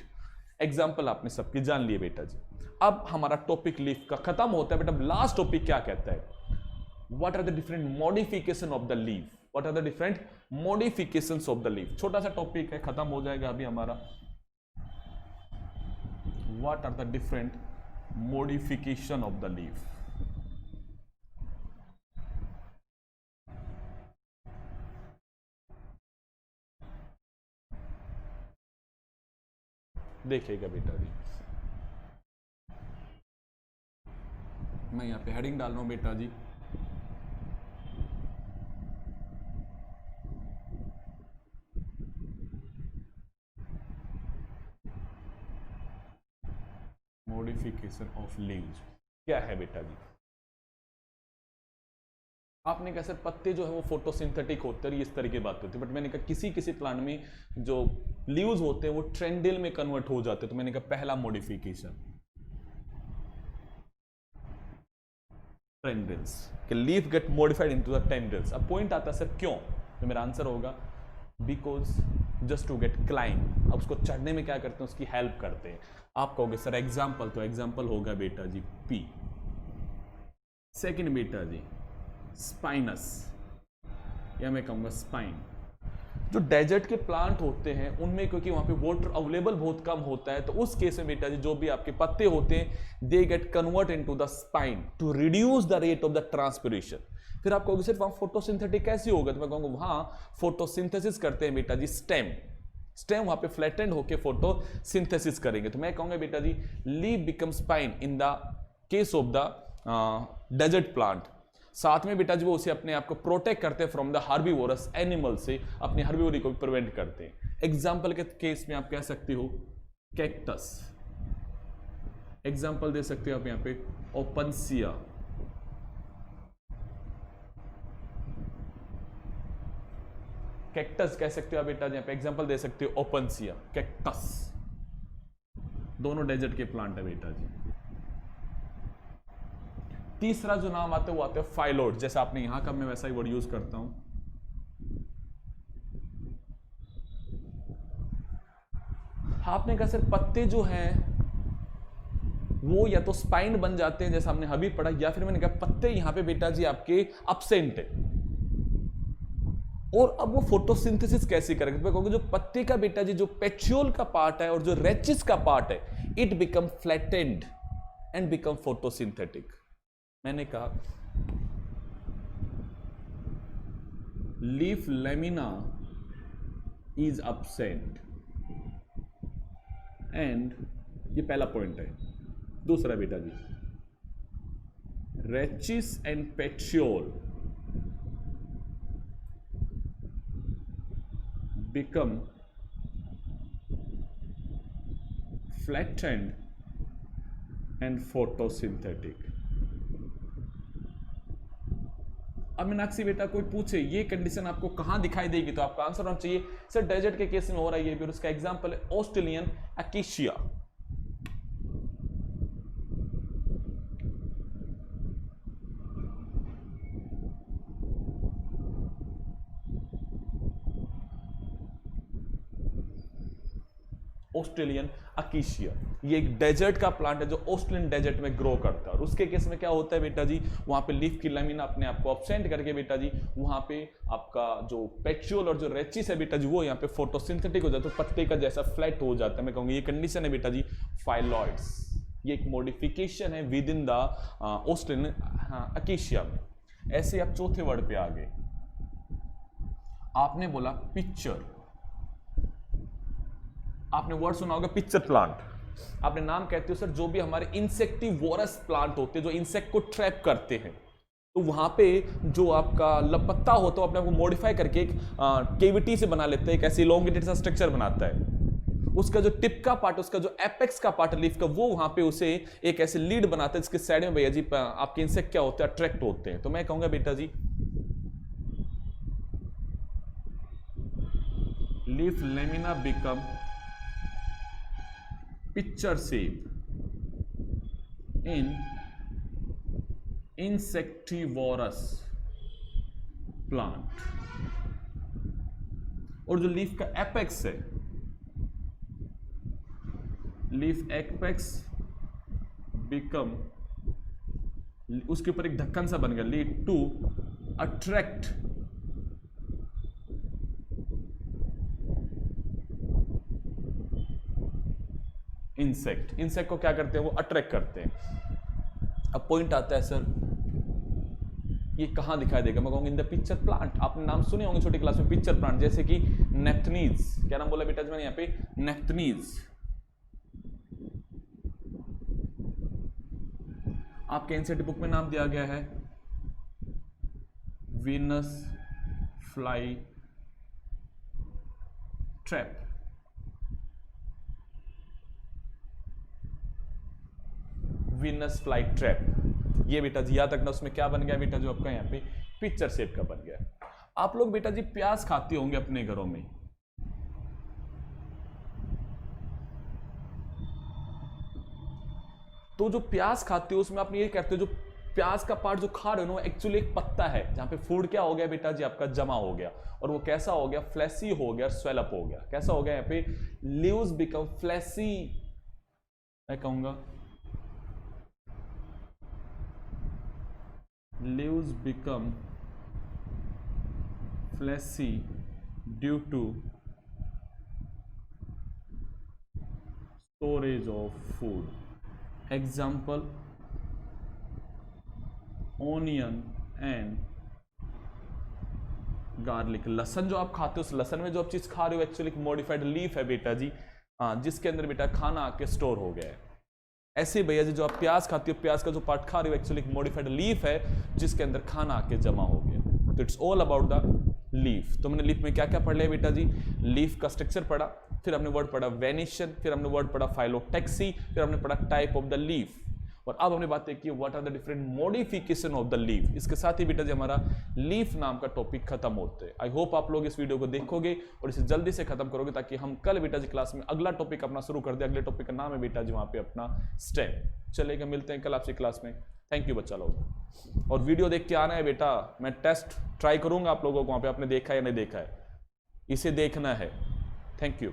एग्जाम्पल आपने सबकी जान लिए बेटा जी। अब हमारा टॉपिक लीफ का खत्म होता है बेटा। लास्ट टॉपिक क्या कहता है, what are the different modification of the leaf, what are the different modifications of the leaf। छोटा सा टॉपिक है, खत्म हो जाएगा अभी हमारा। what are the different modification of the leaf। देखिएगा बेटा जी, मैं यहां पे हेडिंग डाल रहा हूं बेटा जी, मॉडिफिकेशन ऑफ लीव्स। क्या है बेटा जी, आपने कहा सर पत्ते जो है वो फोटोसिंथेटिक होते हैं, इस तरह की बात होती है। बट मैंने कहा किसी किसी प्लांट में जो लीव्स होते हैं वो ट्रेंडिल में कन्वर्ट हो जाते हैं। तो मैंने कहा पहला मॉडिफिकेशन टेंड्रिल्स, कि leaf get modified into the tendrils. अब पॉइंट आता है सर क्यों, तो मेरा आंसर होगा because just to get climb. अब उसको चढ़ने में क्या करते हैं, उसकी हेल्प करते हैं। आप कहोगे सर एग्जाम्पल, तो एग्जाम्पल होगा बेटा जी पी। सेकेंड बेटा जी स्पाइनस, या मैं कहूंगा स्पाइन। जो डेजर्ट के प्लांट होते हैं उनमें क्योंकि वहां पे वाटर अवेलेबल बहुत कम होता है, तो उस केस में बेटा जी जो भी आपके पत्ते होते हैं they get convert into the spine to reduce the rate of the transpiration. फिर आप कहोगे सिर्फ वहां फोटोसिंथेटिक कैसे होगा, तो मैं कहूंगा वहां फोटोसिंथेसिस करते हैं बेटा जी स्टेम वहां पे फ्लैटेंड होकर फोटोसिंथेसिस करेंगे। तो मैं कहूंगा बेटा जी leaf become spine in the case of the desert plant. साथ में बेटा जी वो उसे अपने आप को प्रोटेक्ट करते हैं फ्रॉम द हार्बीवोरस एनिमल से, अपनी हार्बीवोरी को प्रिवेंट करते हैं। एग्जाम्पल के केस में आप कह सकते हो कैक्टस, एग्जाम्पल दे सकते हो आप यहां पे ओपनसिया, कैक्टस कह सकते हो आप बेटा जी यहां पे एग्जाम्पल दे सकते हो ओपनसिया, कैक्टस, दोनों डेजर्ट के प्लांट है बेटा जी। तीसरा जो नाम आता है वो आता है फाइलोड, जैसा आपने यहां का मैं वैसा ही वर्ड यूज करता हूं। आपने कहा सर पत्ते जो हैं वो या तो स्पाइन बन जाते हैं जैसा हमने अभी पढ़ा, या फिर मैंने कहा पत्ते यहां पे बेटा जी आपके एब्सेंट है, और अब वो फोटोसिंथेसिस कैसे करेंगे। तो मैं कहूंगा जो पत्ते का बेटा जी जो पेट्रियोल का पार्ट है और जो रेचिस का पार्ट है it become flattened and become photosynthetic. मैंने कहा leaf lamina is absent and, ये पहला पॉइंट है। दूसरा बेटा जी rachis and petiole become flattened and photosynthetic. अब मीनाक्षी बेटा कोई पूछे ये कंडीशन आपको कहां दिखाई देगी, तो आपका आंसर होना चाहिए सर डेजर्ट के केस में हो रहा है ये भी, और उसका एग्जांपल है ऑस्ट्रेलियन अकेशिया। ऑस्ट्रेलियन अकेशिया ये एक डेजर्ट का प्लांट है जो ऑस्ट्रेलियन डेजर्ट में ग्रो करता है, और उसके केस में क्या होता है बेटा जी वहां पे लीफ की लेमिना अपने आप को एब्सेंट करके बेटा जी वहां पे आपका जो पेट्रियोल और जो रेचिस है बेटा जी वो यहाँ पे फोटोसिंथेटिक हो जाता है, पत्ते का जैसा फ्लैट हो जाता है। मैं कहूंगा ये कंडीशन है बेटा जी फाइलॉइड्स, ये एक मॉडिफिकेशन है with in the Australian acacia में। ऐसे आप चौथे वर्ड पे आ गए, आपने बोला पिक्चर, आपने वर्ड सुना होगा पिक्चर प्लांट, आपने नाम कहते हो सर जो भी हमारे इंसेक्टिवोरस प्लांट होते हैं जो इंसेक्ट को ट्रैप करते हैं, तो वहां पे जो आपका पत्ता होता है अपने आप को मॉडिफाई करके एक केविटी से बना लेता है, एक ऐसी इलोंगेटेड सा स्ट्रक्चर बनाता है। उसका जो टिप का पार्ट, उसका जो एपेक्स का पार्ट लीफ का, वो वहां पे उसे एक ऐसे लीड बनाता है जिसके साइड में भैया जी आपके इंसेक्ट क्या होते हैं अट्रैक्ट होते हैं। तो मैं कहूंगा बेटा जी leaf lamina become pitcher shape in insectivorous plant, और जो लीफ का एपेक्स है, लीफ एपेक्स बिकम, उसके ऊपर एक ढक्कन सा बन गया, lead to attract insect. Insect को क्या करते हैं वो अट्रैक्ट करते हैं। अब पॉइंट आता है सर ये कहां दिखाई देगा, मैं कहूंगा इन द पिक्चर प्लांट। आपने नाम सुने होंगे छोटी क्लास में पिक्चर प्लांट, जैसे कि नेफ्थनीज, क्या नाम बोला बेटा जी मैंने यहाँ पे, नेफ्थनीज। आपके एनसीईआरटी बुक में नाम दिया गया है Venus fly trap. Venus fly trap, ये बेटा जी याद रखना, उसमें क्या बन गया बेटा जो आपका यहाँ पे पिक्चर शेप का बन गया। आप लोग बेटा जी प्याज खाते होंगे अपने घरों में, तो जो प्याज खाते हो उसमें आप ये कहते हो जो प्याज का पार्ट जो खा रहे हो ना एक्चुअली एक पत्ता है जहां पे फूड क्या हो गया बेटा जी आपका जमा हो गया, और वो कैसा हो गया फ्लैसी हो गया, स्वेलअप हो गया। कैसा हो गया यहाँ पे लीव्स बिकम फ्लैसी, मैं कहूंगा leaves become fleshy due to storage of food. Example onion and garlic. लहसन जो आप खाते हो, उस लहसन में जो आप चीज खा रहे हो एक्चुअली एक मॉडिफाइड लीफ है बेटा जी, हाँ, जिसके अंदर बेटा खाना आके स्टोर हो गया है। ऐसे ही भैया जी जो आप प्याज खाते हो, प्याज का जो पार्ट खा रहे हो एक्चुअली एक मॉडिफाइड लीफ है जिसके अंदर खाना आके जमा हो गया। तो it's all about the leaf. तो हमने लीफ में क्या क्या पढ़ लिया बेटा जी? लीफ का स्ट्रक्चर पढ़ा, फिर हमने वर्ड पढ़ा वेनिशन, फिर हमने वर्ड पढ़ा फाइलोटैक्सी, फिर हमने पढ़ा टाइप ऑफ द लीफ, और अब हमने बातें की what are the different modification of the leaf. इसके साथ ही बेटा जी हमारा लीफ नाम का टॉपिक खत्म होता है। आई होप आप लोग इस वीडियो को देखोगे और इसे जल्दी से खत्म करोगे ताकि हम कल बेटा जी क्लास में अगला टॉपिक अपना शुरू कर दे। अगले टॉपिक का नाम है बेटा जी वहां पे अपना स्टेम। चलेगा, मिलते हैं कल आपसे क्लास में। थैंक यू बच्चा लोग, और वीडियो देख के आना है बेटा, मैं टेस्ट ट्राई करूंगा आप लोगों को वहां पे आपने देखा है या नहीं देखा है, इसे देखना है। Thank you.